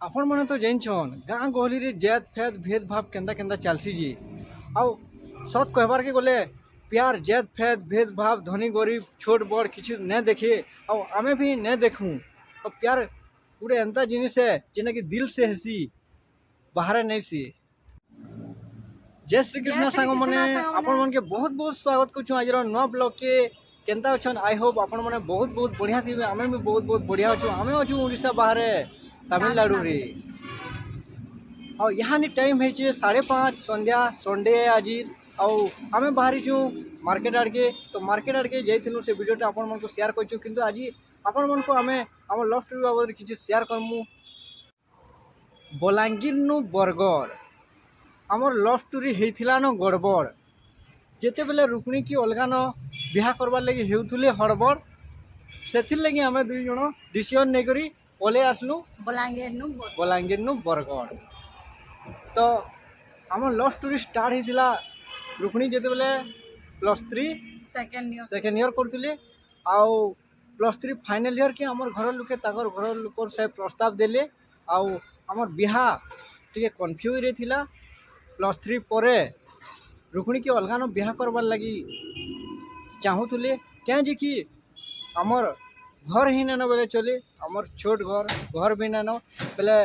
आपण मैंने तो जानछन गाँ गहली रे जात फेद भेदभाव केंदा केंदा चलसी जी आउ सत कहबार के गले प्यार जात फेद भेदभाव धनी गरीब छोट बड़ किसी न देखे आउ आमे भी न देखूँ और प्यार गोटे एंता जिनिस है जेना कि दिल से हेसी बाहर नहीं सी। जय श्री कृष्ण सांग मैंने आपण मन के बहुत बहुत स्वागत करूँ आज नवा ब्लॉग के केंता अच्छन आई होप आपण मैंने बहुत बहुत बढ़िया थी आमे भी बहुत बहुत बढ़िया अच्छु आमे अच्छु ओडिशा बाहर तमिलनाडु रे और यहाँ टाइम है 5:30 संध्या संडे आज आमे बाहरी छू मार्केट आड़ के तो मार्केट आड़ के जाइलु से वीडियो आपण मन को शेयर करछु किंतु आज आपण मन को आमे हम लव स्टोरी बाबद किसी शेयर करमु। बलांगीर नु बरगढ़ आमर लव स्टोरी होइथिला न गड़बड़ जेते बेले रुक्मिणी की अलगा न बिहा करबार लगी हेउथुले हड़बड़ सेथिर लगी आमे दुई जण डिसीजन नै करी पले आसलु बलांगीर नु बरगढ़। तो आम लव स्टोरी स्टार्ट होइथिला रुक्मिणी जेते बेले +3 सेकेंड ईयर करथुले आउ +3 फाइनल ईयर के आमर घर लोके ताकर घर लोकर से प्रस्ताव देले आउ आमर बिहा टिके कन्फ्यूज रे थिला। +3 परे रुक्मिणी के अलगा न बिहा करबार लगी चाहूले क्या जी कि आमर घर ही नान बेले चले आमर छोट घर भी नान बेले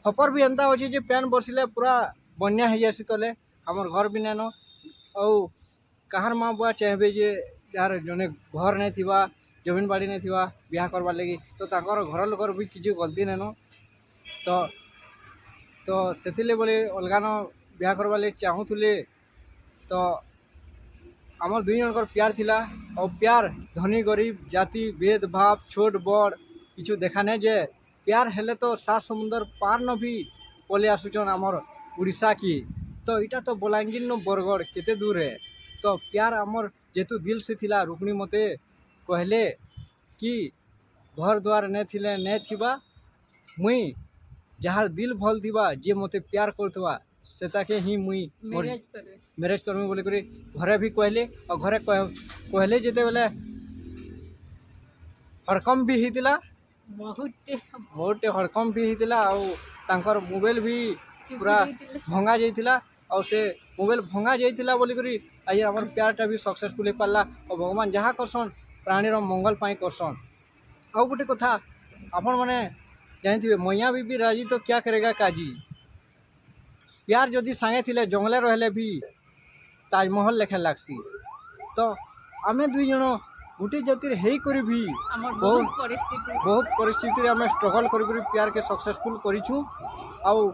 खपर भी एंता अच्छे जे पैन बसिले पूरा बन्या हो जासी तले आमर घर भी नान औ कहार माँ बुआ चाहबे जे यार जने घर नहीं थिबा जमीन बाड़ी नहीं थिबा बिहा करबार लगी तो ताकर घर लोकर भी किसी गलती नान तो सेतिले बोले अलगा न बिहा करबार लगी चाहूले। तो आमर दुई जनकर प्यार थिला और प्यार धनी गरीब जाति भेदभाव छोट बड़ किछु देखा नहीं जे प्यार हेले तो 7 समुंदर पार न भी पले आसुचन आमर उड़ीसा की। तो इटा तो बलांगीर न बरगढ़ केते दूर है तो प्यार आमर जेतु दिल से थिला रुक्मिणी मते कहले कि घर द्वार नहीं थिले नहीं थिबा मुई जहाँ दिल भल थिबा जे मते प्यार करथबा सेताके ही मुई मैरेज करमी बोले करी घरे भी कहले और घरे कहले जेते बेले हड़कम भी होता बहुत हड़कम भी होता और मोबाइल भी पूरा भंगा जाइथिला और से मोबाइल भंगा जाइथिला बोली करी आज आम प्यारटा भी सक्सेसफुल हो पारा और भगवान जहाँ करसन प्राणीर मंगल पाई करसन। आउ गोटे कथा आपण मैंने जानते मैया भी राजी तो क्या करेगा काजी प्यार जदि सांगे थिले जंगले रहले भी ताजमहल लेखे लागसी। तो आमे दुई जन गोटे जातिर हे करी भी बहुत परिस्थिति आमे स्ट्रगल करी प्यार के सक्सेसफुल करिछु आउ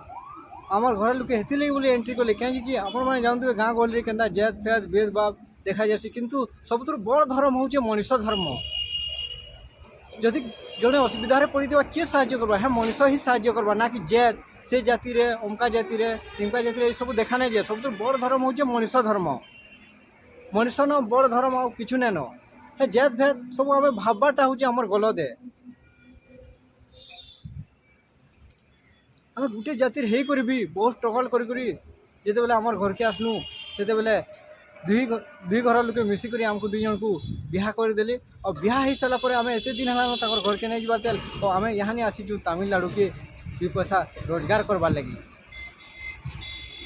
आमर घर लोके हेति लगी बोले एंट्री कले कहीं कि आपण माने जानते गाँ गहली केंदा जात फेद भेदभाव देखा जासी किंतु सबुतर बड़ धर्म होचे मनुष्य धर्म। जदि जड़े असुविधा पड़ी किए साहाय्य करवा है मनुष्य ही साहाय्य करवा ना कि जात से जाति रे अमका जाति रे टिमका जाति रे सब देखा नहीं जे सब बड़ धर्म होचे मनुष्य धर्म मनुष्य न बड़ धर्म आ किछु नहीं न हे जात भेद सब आम भावबाटा होचे आमर गलत है। आम गोटे जातिर हे करी भी बहुत स्ट्रगल करी जेते बेले आमर घर के आसलु सेते बेले दुई घर लोके मिसिक आमको दुई जन को बिहा करदेले और बिहा हो सारा पर आम एत दिन है घर के नहीं जाते तो आम यहाँ आसीचु तमिलनाडु के 2 पैसा रोजगार करवार लगी।